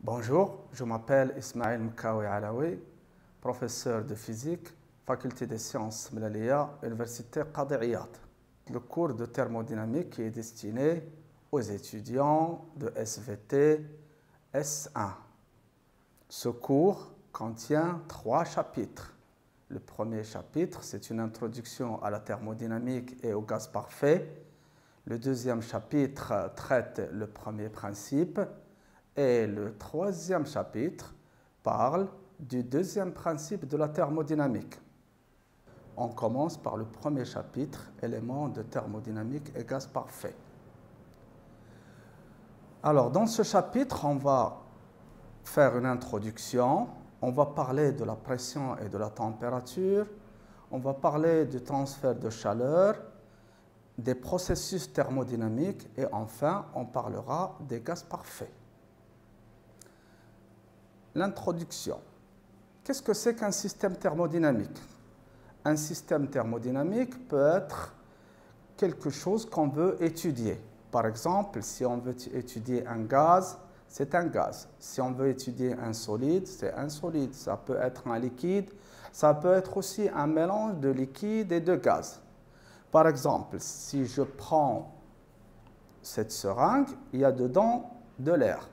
Bonjour, je m'appelle Ismaël Mkawi Alaoui, professeur de physique, faculté des sciences Mlaliya, Université Qadi Iyad. Le cours de thermodynamique est destiné aux étudiants de SVT S1. Ce cours contient 3 chapitres. Le premier chapitre, c'est une introduction à la thermodynamique et au gaz parfait. Le deuxième chapitre traite le premier principe. Et le troisième chapitre parle du deuxième principe de la thermodynamique. On commence par le premier chapitre, éléments de thermodynamique et gaz parfait. Alors, dans ce chapitre, on va faire une introduction, on va parler de la pression et de la température, on va parler du transfert de chaleur, des processus thermodynamiques et enfin, on parlera des gaz parfaits. L'introduction. Qu'est-ce que c'est qu'un système thermodynamique? Un système thermodynamique peut être quelque chose qu'on veut étudier. Par exemple, si on veut étudier un gaz, c'est un gaz. Si on veut étudier un solide, c'est un solide. Ça peut être un liquide, ça peut être aussi un mélange de liquide et de gaz. Par exemple, si je prends cette seringue, il y a dedans de l'air.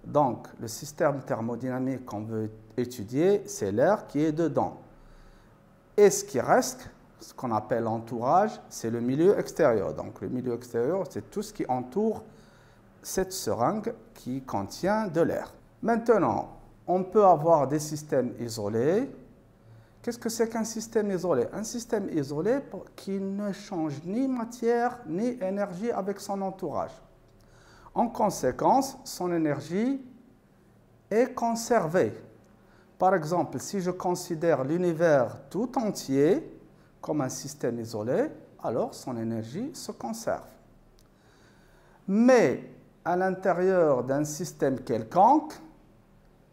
Donc, le système thermodynamique qu'on veut étudier, c'est l'air qui est dedans. Et ce qui reste, ce qu'on appelle l'entourage, c'est le milieu extérieur. Donc, le milieu extérieur, c'est tout ce qui entoure cette seringue qui contient de l'air. Maintenant, on peut avoir des systèmes isolés. Qu'est-ce que c'est qu'un système isolé? Un système isolé qui ne change ni matière ni énergie avec son entourage. En conséquence, son énergie est conservée. Par exemple, si je considère l'univers tout entier comme un système isolé, alors son énergie se conserve. Mais à l'intérieur d'un système quelconque,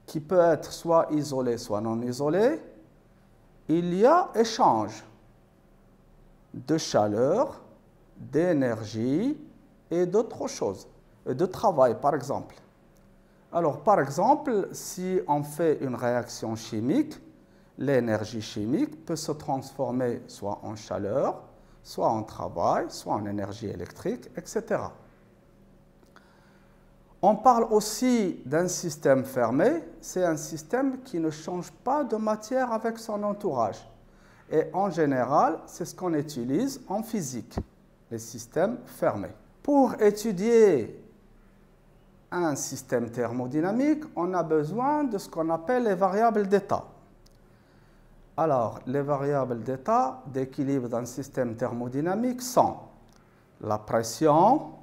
qui peut être soit isolé, soit non isolé, il y a échange de chaleur, d'énergie et d'autres choses. De travail, par exemple. Alors, par exemple, si on fait une réaction chimique, l'énergie chimique peut se transformer soit en chaleur, soit en travail, soit en énergie électrique, etc. On parle aussi d'un système fermé. C'est un système qui ne change pas de matière avec son entourage. Et en général, c'est ce qu'on utilise en physique, les systèmes fermés. Pour étudier un système thermodynamique, on a besoin de ce qu'on appelle les variables d'état. Alors, les variables d'état d'équilibre d'un système thermodynamique sont la pression,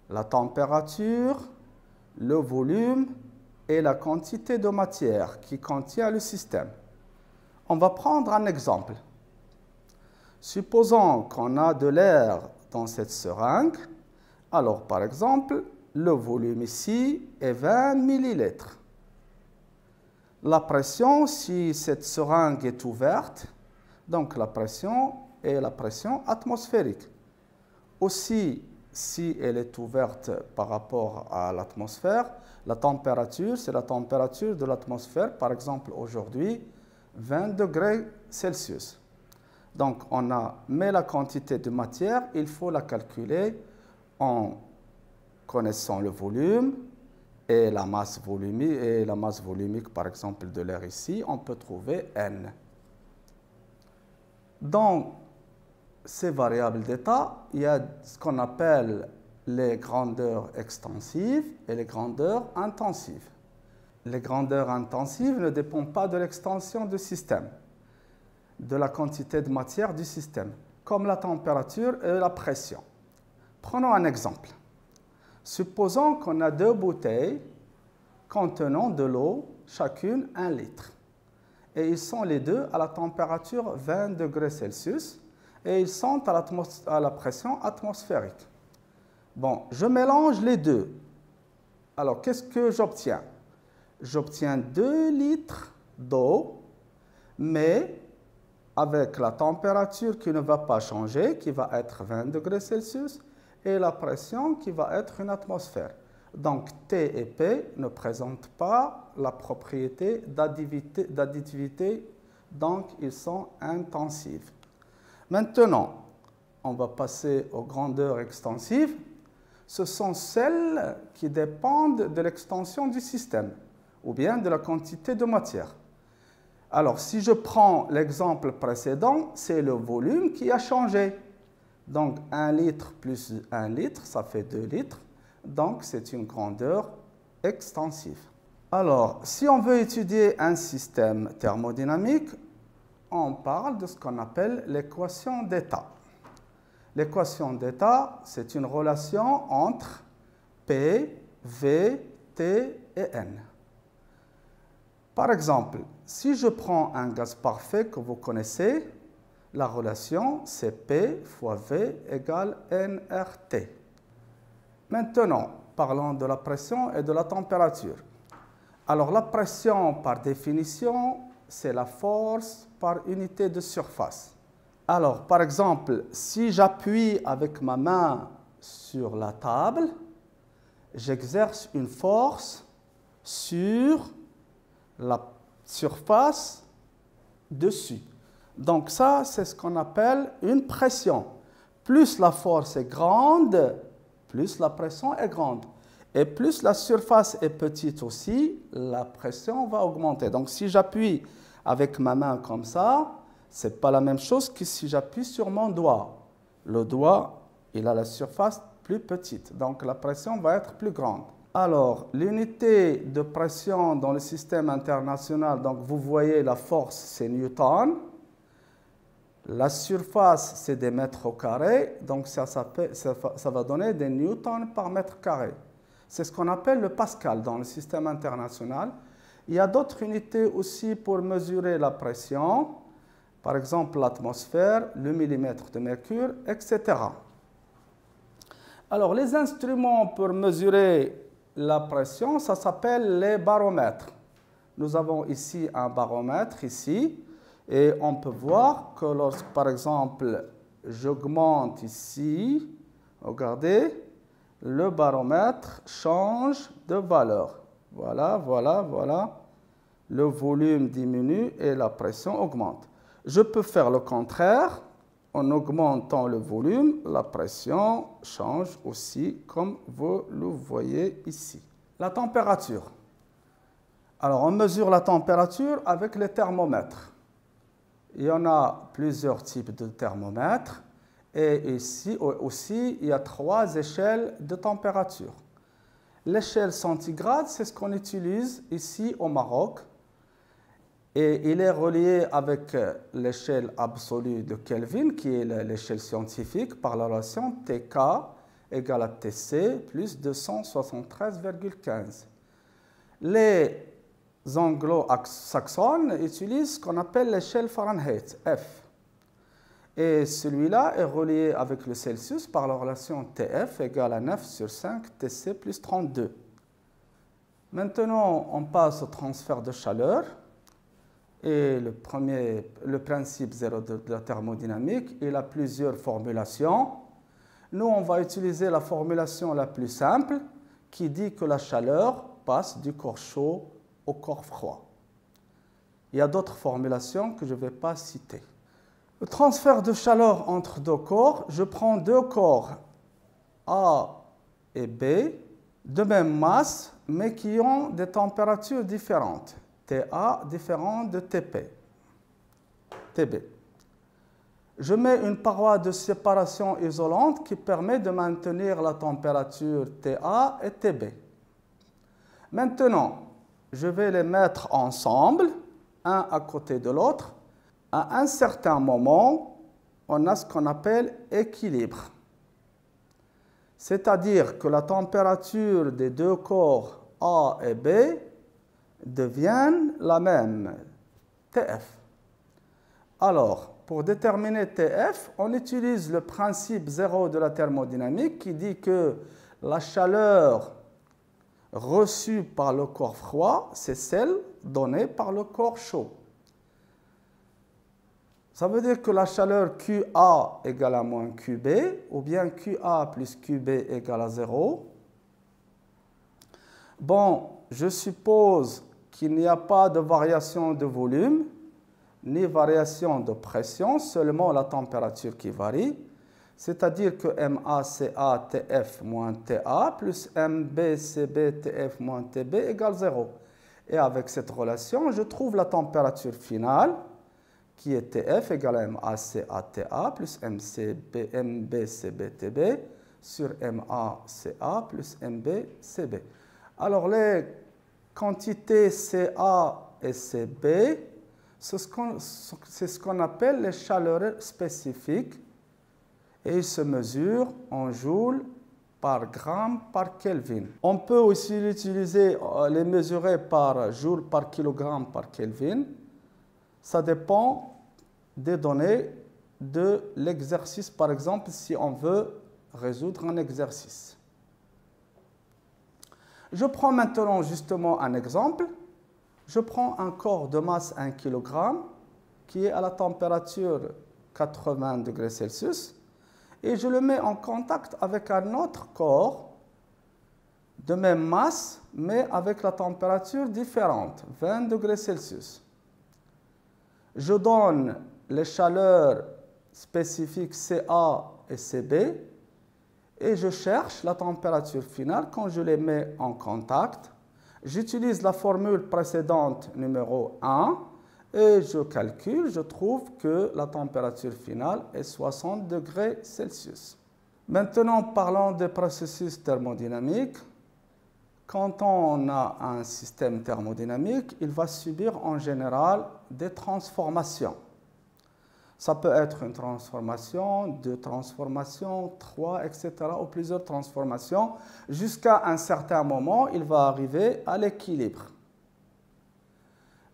la température, le volume et la quantité de matière qui contient le système. On va prendre un exemple. Supposons qu'on a de l'air dans cette seringue. Alors, par exemple, le volume ici est 20 millilitres. La pression, si cette seringue est ouverte, donc la pression est la pression atmosphérique. Aussi, si elle est ouverte par rapport à l'atmosphère, la température, c'est la température de l'atmosphère, par exemple aujourd'hui, 20 degrés Celsius. Donc, mais la quantité de matière, il faut la calculer en connaissant le volume et la masse volumique, par exemple, de l'air ici, on peut trouver N. Dans ces variables d'état, il y a ce qu'on appelle les grandeurs extensives et les grandeurs intensives. Les grandeurs intensives ne dépendent pas de l'extension du système, de la quantité de matière du système, comme la température et la pression. Prenons un exemple. Supposons qu'on a 2 bouteilles contenant de l'eau, chacune 1 litre. Et ils sont les deux à la température 20 degrés Celsius et ils sont à la pression atmosphérique. Bon, je mélange les deux. Alors, qu'est-ce que j'obtiens? J'obtiens 2 litres d'eau, mais avec la température qui ne va pas changer, qui va être 20 degrés Celsius, et la pression qui va être une atmosphère. Donc T et P ne présentent pas la propriété d'additivité, donc ils sont intensifs. Maintenant, on va passer aux grandeurs extensives. Ce sont celles qui dépendent de l'extension du système ou bien de la quantité de matière. Alors, si je prends l'exemple précédent, c'est le volume qui a changé. Donc, 1 litre plus 1 litre, ça fait 2 litres. Donc, c'est une grandeur extensive. Alors, si on veut étudier un système thermodynamique, on parle de ce qu'on appelle l'équation d'état. L'équation d'état, c'est une relation entre P, V, T et N. Par exemple, si je prends un gaz parfait que vous connaissez, la relation c'est P fois V égale nRT. Maintenant, parlons de la pression et de la température. Alors la pression, par définition, c'est la force par unité de surface. Alors, par exemple, si j'appuie avec ma main sur la table, j'exerce une force sur la surface dessus. Donc ça, c'est ce qu'on appelle une pression. Plus la force est grande, plus la pression est grande. Et plus la surface est petite aussi, la pression va augmenter. Donc si j'appuie avec ma main comme ça, ce n'est pas la même chose que si j'appuie sur mon doigt. Le doigt, il a la surface plus petite, donc la pression va être plus grande. Alors, l'unité de pression dans le système international, donc vous voyez la force, c'est Newton. La surface, c'est des mètres au carré, donc ça va donner des newtons par mètre carré. C'est ce qu'on appelle le pascal dans le système international. Il y a d'autres unités aussi pour mesurer la pression, par exemple l'atmosphère, le millimètre de mercure, etc. Alors, les instruments pour mesurer la pression, ça s'appelle les baromètres. Nous avons ici un baromètre, ici, et on peut voir que lorsque, par exemple, j'augmente ici, regardez, le baromètre change de valeur. Voilà, voilà, voilà. Le volume diminue et la pression augmente. Je peux faire le contraire. En augmentant le volume, la pression change aussi, comme vous le voyez ici. La température. Alors, on mesure la température avec les thermomètres. Il y en a plusieurs types de thermomètres. Et ici aussi, il y a 3 échelles de température. L'échelle centigrade, c'est ce qu'on utilise ici au Maroc. Et il est relié avec l'échelle absolue de Kelvin, qui est l'échelle scientifique, par la relation TK égale à TC plus 273,15. Les anglo-saxons utilisent ce qu'on appelle l'échelle Fahrenheit, F. Et celui-là est relié avec le Celsius par la relation TF égale à 9 sur 5 TC plus 32. Maintenant, on passe au transfert de chaleur. Et le principe zéro de la thermodynamique, il a plusieurs formulations. Nous, on va utiliser la formulation la plus simple qui dit que la chaleur passe du corps chaud au corps froid. Il y a d'autres formulations que je ne vais pas citer. Le transfert de chaleur entre deux corps, je prends deux corps A et B de même masse, mais qui ont des températures différentes. TA différent de TB. Je mets une paroi de séparation isolante qui permet de maintenir la température TA et TB. Maintenant, je vais les mettre ensemble, un à côté de l'autre. À un certain moment, on a ce qu'on appelle équilibre. C'est-à-dire que la température des deux corps A et B deviennent la même, TF. Alors, pour déterminer TF, on utilise le principe zéro de la thermodynamique qui dit que la chaleur reçue par le corps froid, c'est celle donnée par le corps chaud. Ça veut dire que la chaleur QA égale à moins QB, ou bien QA plus QB égale à 0. Bon, je suppose qu'il n'y a pas de variation de volume, ni variation de pression, seulement la température qui varie. C'est-à-dire que MA, CA, TF moins TA plus MB, CB, TF moins TB égale 0. Et avec cette relation, je trouve la température finale, qui est TF égale MA, CA, TA plus MB, CB, TB sur MA, CA plus MB, CB. Alors, les quantités CA et CB, c'est ce qu'on appelle les chaleurs spécifiques et ils se mesurent en joules par gramme par Kelvin. On peut aussi les mesurer par joule par kilogramme par Kelvin. Ça dépend des données de l'exercice, par exemple, si on veut résoudre un exercice. Je prends maintenant justement un exemple. Je prends un corps de masse 1 kg qui est à la température 80 degrés Celsius et je le mets en contact avec un autre corps de même masse mais avec la température différente, 20 degrés Celsius. Je donne les chaleurs spécifiques CA et CB et je cherche la température finale quand je les mets en contact. J'utilise la formule précédente numéro 1 et je calcule, je trouve que la température finale est 60 degrés Celsius. Maintenant, parlons des processus thermodynamiques. Quand on a un système thermodynamique, il va subir en général des transformations. Ça peut être une transformation, 2 transformations, 3, etc. ou plusieurs transformations. Jusqu'à un certain moment, il va arriver à l'équilibre.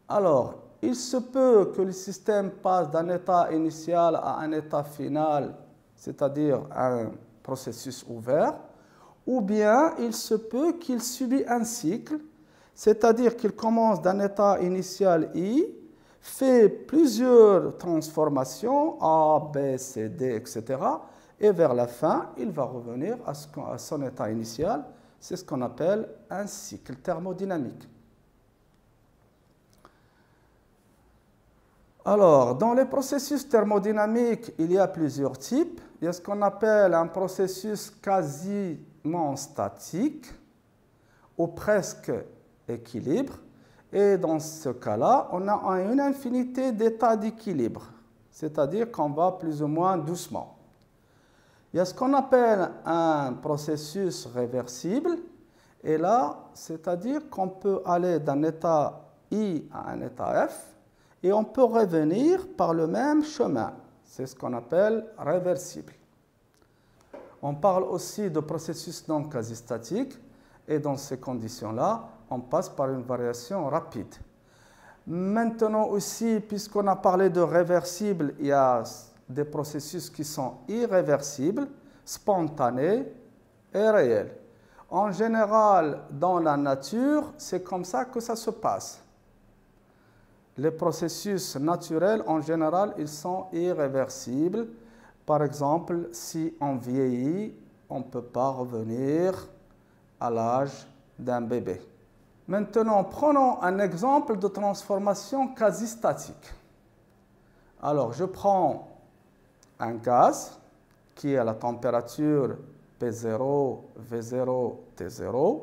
Alors, il se peut que le système passe d'un état initial à un état final, c'est-à-dire un processus ouvert, ou bien il se peut qu'il subit un cycle, c'est-à-dire qu'il commence d'un état initial I, fait plusieurs transformations, A, B, C, D, etc. Et vers la fin, il va revenir à son état initial. C'est ce qu'on appelle un cycle thermodynamique. Alors, dans les processus thermodynamiques, il y a plusieurs types. Il y a ce qu'on appelle un processus quasiment statique ou presque équilibre. Et dans ce cas-là, on a une infinité d'états d'équilibre, c'est-à-dire qu'on va plus ou moins doucement. Il y a ce qu'on appelle un processus réversible, et là, c'est-à-dire qu'on peut aller d'un état I à un état F, et on peut revenir par le même chemin. C'est ce qu'on appelle réversible. On parle aussi de processus non quasi-statique, et dans ces conditions-là, on passe par une variation rapide. Maintenant aussi, puisqu'on a parlé de réversible, il y a des processus qui sont irréversibles, spontanés et réels. En général, dans la nature, c'est comme ça que ça se passe. Les processus naturels, en général, ils sont irréversibles. Par exemple, si on vieillit, on ne peut pas revenir à l'âge d'un bébé. Maintenant, prenons un exemple de transformation quasi-statique. Alors, je prends un gaz qui est à la température P0, V0, T0.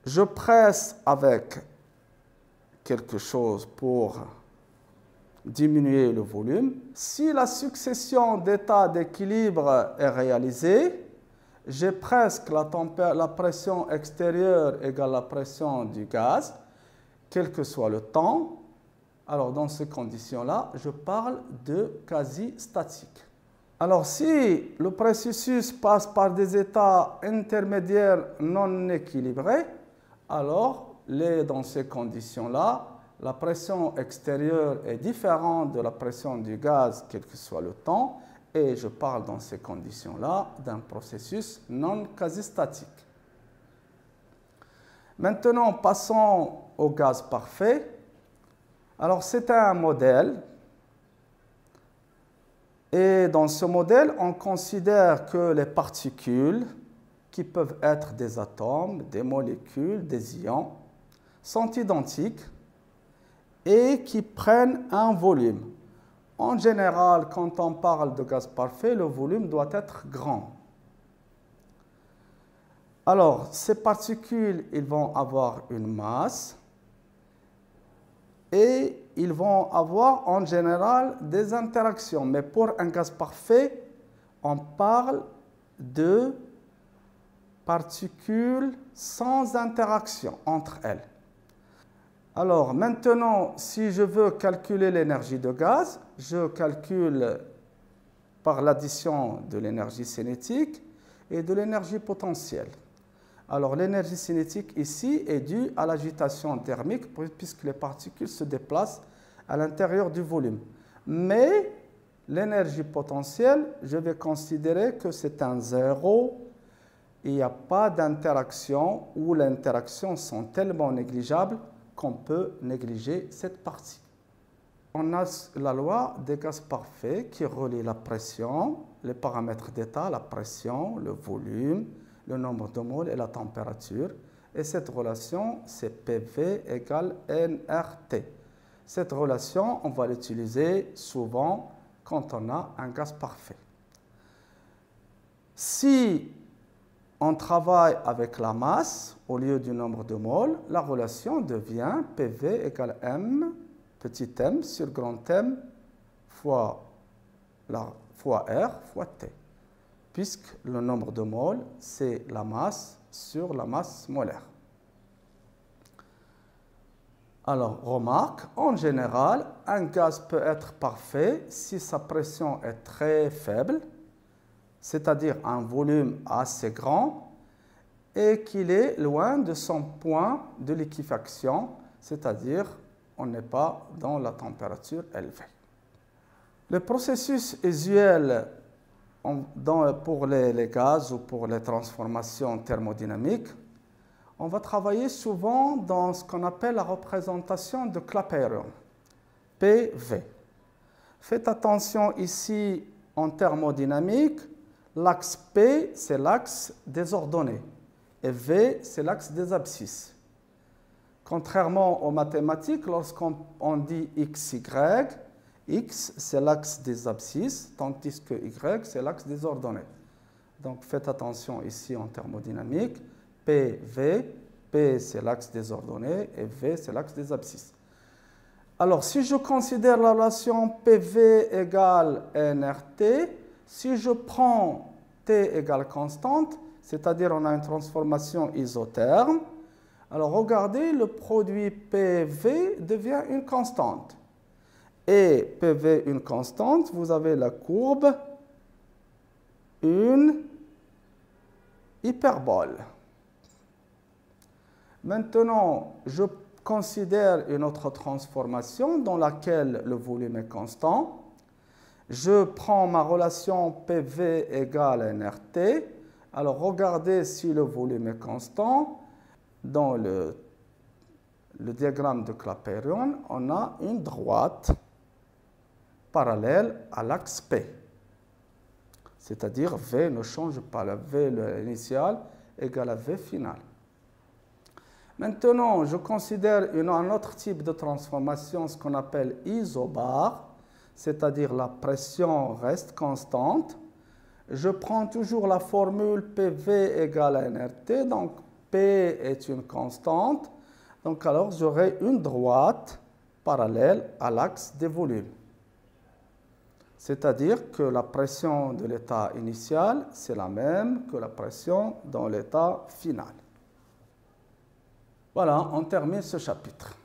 Je presse avec quelque chose pour diminuer le volume. Si la succession d'états d'équilibre est réalisée, j'ai presque la pression extérieure égale la pression du gaz, quel que soit le temps. Alors, dans ces conditions-là, je parle de quasi-statique. Alors, si le processus passe par des états intermédiaires non équilibrés, alors, dans ces conditions-là, la pression extérieure est différente de la pression du gaz, quel que soit le temps, et je parle dans ces conditions-là d'un processus non quasi-statique. Maintenant, passons au gaz parfait. Alors, c'est un modèle. Et dans ce modèle, on considère que les particules qui peuvent être des atomes, des molécules, des ions, sont identiques et qui prennent un volume. En général, quand on parle de gaz parfait, le volume doit être grand. Alors, ces particules, ils vont avoir une masse et ils vont avoir en général des interactions. Mais pour un gaz parfait, on parle de particules sans interaction entre elles. Alors maintenant, si je veux calculer l'énergie de gaz, je calcule par l'addition de l'énergie cinétique et de l'énergie potentielle. Alors l'énergie cinétique ici est due à l'agitation thermique puisque les particules se déplacent à l'intérieur du volume. Mais l'énergie potentielle, je vais considérer que c'est un zéro. Il n'y a pas d'interaction ou les interactions sont tellement négligeables qu'on peut négliger cette partie. On a la loi des gaz parfaits qui relie la pression, les paramètres d'état, la pression, le volume, le nombre de moles et la température. Et cette relation, c'est PV égale nRT. Cette relation, on va l'utiliser souvent quand on a un gaz parfait. Si on travaille avec la masse au lieu du nombre de moles, la relation devient PV égale M, petit m sur grand M fois R fois T, puisque le nombre de moles, c'est la masse sur la masse molaire. Alors, remarque, en général, un gaz peut être parfait si sa pression est très faible, c'est-à-dire un volume assez grand, et qu'il est loin de son point de liquéfaction, c'est-à-dire on n'est pas dans la température élevée. Le processus usuel pour les gaz ou pour les transformations thermodynamiques, on va travailler souvent dans ce qu'on appelle la représentation de Clapeyron, PV. Faites attention ici en thermodynamique, l'axe P, c'est l'axe des ordonnées, et V, c'est l'axe des abscisses. Contrairement aux mathématiques, lorsqu'on dit XY, X, c'est l'axe des abscisses, tandis que Y, c'est l'axe des ordonnées. Donc, faites attention ici en thermodynamique, PV, P, c'est l'axe des ordonnées, et V, c'est l'axe des abscisses. Alors, si je considère la relation PV égale nRT, si je prends T égale constante, c'est-à-dire on a une transformation isotherme, alors regardez, le produit PV devient une constante. Et PV une constante, vous avez la courbe, une hyperbole. Maintenant, je considère une autre transformation dans laquelle le volume est constant. Je prends ma relation PV égale nRT. Alors, regardez si le volume est constant. Dans le diagramme de Clapeyron, on a une droite parallèle à l'axe P. C'est-à-dire V ne change pas. La V initiale égale à V finale. Maintenant, je considère un autre type de transformation, ce qu'on appelle isobare, c'est-à-dire la pression reste constante. Je prends toujours la formule PV égale à nRT, donc P est une constante, donc alors j'aurai une droite parallèle à l'axe des volumes. C'est-à-dire que la pression de l'état initial, c'est la même que la pression dans l'état final. Voilà, on termine ce chapitre.